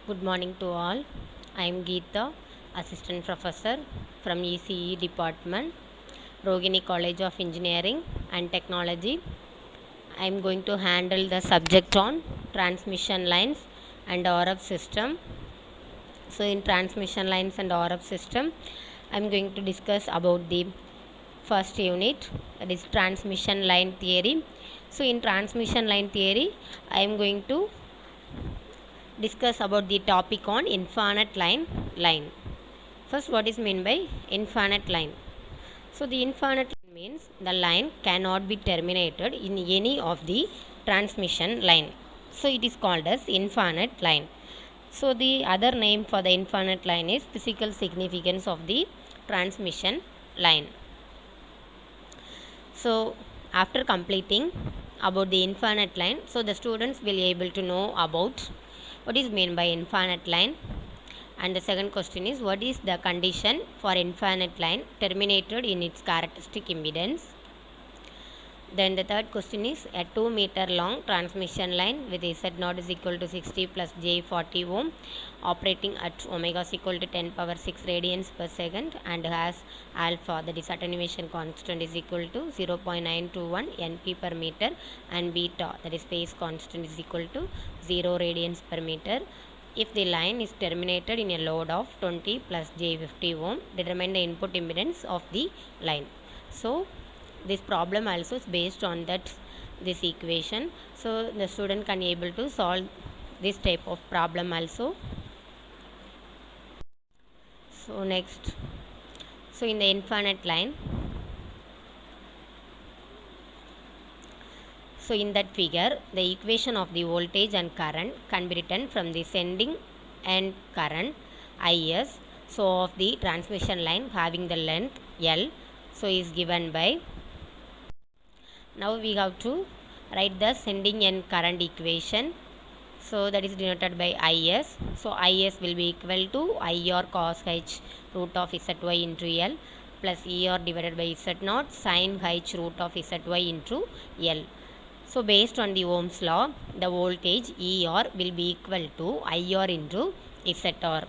Good morning to all. I am Geeta, Assistant Professor from ECE Department, Rogini College of Engineering and Technology. I am going to handle the subject on transmission lines and RF system. So, in transmission lines and RF system, I am going to discuss about the first unit, that is transmission line theory. So, in transmission line theory, I am going to discuss about the topic on infinite line. First, what is meant by infinite line? So the infinite line means the line cannot be terminated in any of the transmission line. So it is called as infinite line. So the other name for the infinite line is physical significance of the transmission line. So after completing about the infinite line, so the students will be able to know about what is meant by infinite line. And the second question is, what is the condition for infinite line terminated in its characteristic impedance? Then the third question is, a 2 meter long transmission line with Z0 is equal to 60 plus J 40 ohm operating at omega is equal to 10 power 6 radians per second and has alpha, that is attenuation constant, is equal to 0.921 Np per meter and beta, that is phase constant, is equal to 0 radians per meter. If the line is terminated in a load of 20 plus J 50 ohm, determine the input impedance of the line. So this problem also is based on this equation. So the student can able to solve this type of problem also. So next, so in the infinite line, so in that figure, the equation of the voltage and current can be written from the sending end current Is, so of the transmission line having the length L, so is given by, now we have to write the sending end current equation. So that is denoted by Is. So Is will be equal to IR cos h root of Zy into L plus ER divided by Z0 sin h root of Zy into L. So based on the Ohm's law, the voltage ER will be equal to IR into Zr.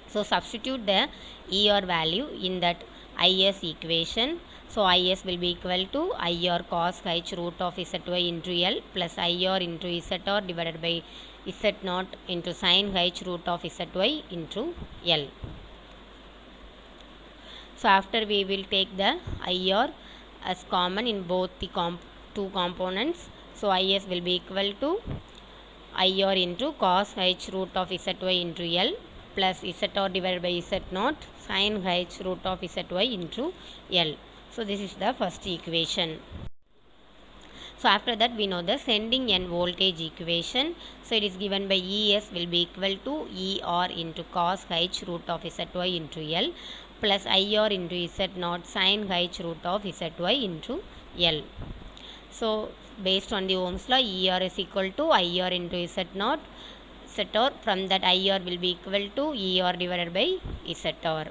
So substitute the ER value in that Is equation. So Is will be equal to IR cos h root of Zy into L plus IR into Zr divided by Z0 into sin h root of Zy into L. So after we will take the IR as common in both the two components. So Is will be equal to IR into cos h root of Zy into L plus Zr divided by Z0 sin h root of Zy into L. So this is the first equation. So after that we know the sending end voltage equation. So it is given by Es will be equal to Er into cos h root of Zy into L plus IR into Z0 sin h root of Zy into L. So based on the Ohm's law, Er is equal to IR into Z0. Zr, from that IR will be equal to ER divided by Zr.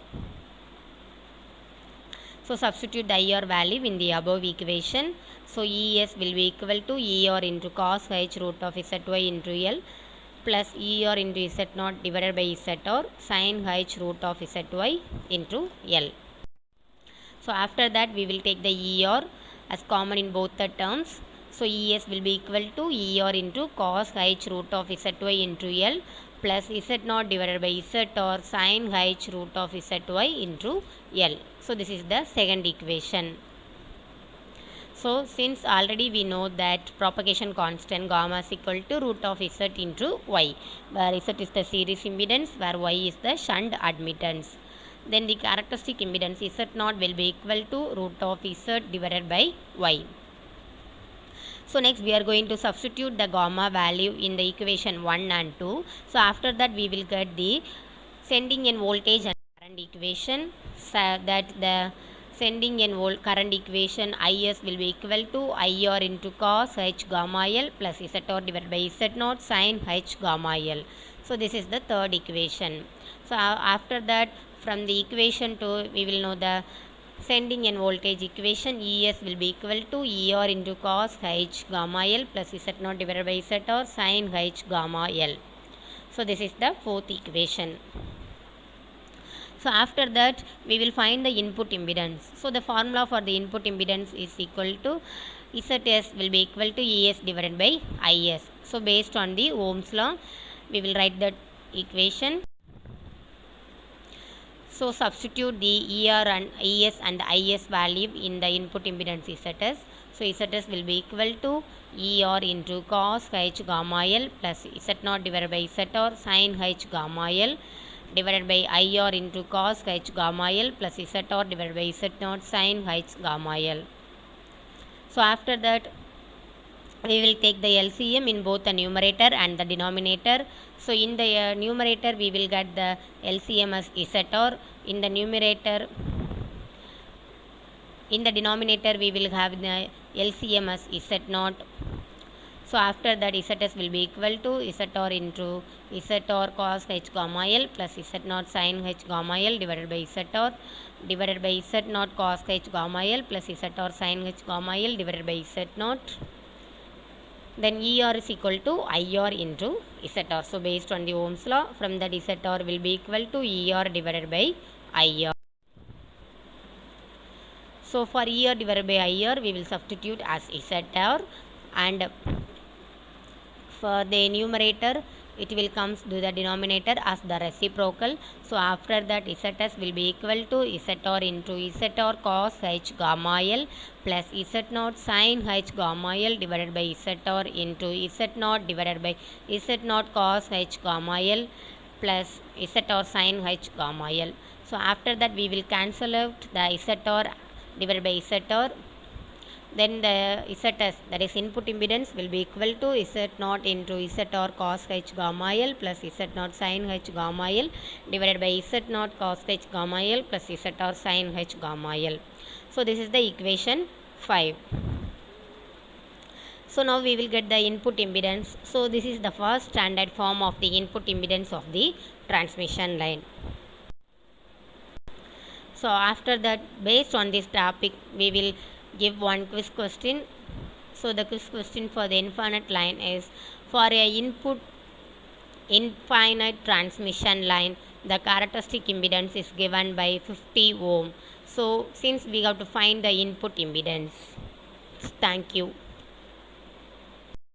So substitute the IR value in the above equation. So Es will be equal to ER into cos h root of Zy into L plus ER into Z0 divided by Zr sin h root of Zy into L. So after that we will take the ER as common in both the terms. So Es will be equal to ER into cos h root of Zy into L plus Z0 divided by Zr sin h root of Zy into L. So this is the second equation. So since already we know that propagation constant gamma is equal to root of Z into Y, where Z is the series impedance, where Y is the shunt admittance. Then the characteristic impedance Z0 will be equal to root of Z divided by Y. So next we are going to substitute the gamma value in the equation 1 and 2. So after that we will get the sending end voltage and current equation, so that the sending end current equation Is will be equal to IR into cos h gamma L plus Zr divided by Z0 sin h gamma L. So this is the third equation. So after that from the equation 2 we will know the sending end voltage equation. Es will be equal to Er into cos h gamma L plus Z0 divided by Zr sin h gamma L. So this is the fourth equation. So after that we will find the input impedance. So the formula for the input impedance is equal to Zs will be equal to Es divided by Is. So based on the Ohm's law we will write that equation. So substitute the ER and ES and IS value in the input impedance Zs. So Zs will be equal to ER into cos H gamma L plus Z0 divided by ZR sin H gamma L divided by IR into cos H gamma L plus ZR divided by Z0 sin H gamma L. So after that we will take the LCM in both the numerator and the denominator. So in the numerator we will get the LCM as ZR. In the denominator we will have the LCM as Z0. So after that Zs will be equal to ZR into ZR cos H gamma L plus Z0 sin H gamma L divided by ZR divided by Z0 cos H gamma L plus ZR sin H gamma L divided by Z0. Then ER is equal to IR into ZR. So based on the Ohm's law, from that ZR will be equal to ER divided by IR. So for ER divided by IR we will substitute as ZR, and for the numerator it will comes to the denominator as the reciprocal. So after that Zs will be equal to ZR into ZR cos H gamma L plus Z0 sin H gamma L divided by ZR into Z0 divided by Z0 cos H gamma L plus ZR sin H gamma L. So after that we will cancel out the ZR divided by ZR. Then the Zs, that is input impedance, will be equal to Z0 into ZR cos H gamma L plus Z0 sin H gamma L divided by Z0 cos H gamma L plus ZR sin H gamma L. So this is the equation 5. So now we will get the input impedance. So this is the first standard form of the input impedance of the transmission line. So after that, based on this topic, we will give one quiz question. So the quiz question for the infinite line is, for a input infinite transmission line, the characteristic impedance is given by 50 ohm. So since we have to find the input impedance. Thank you.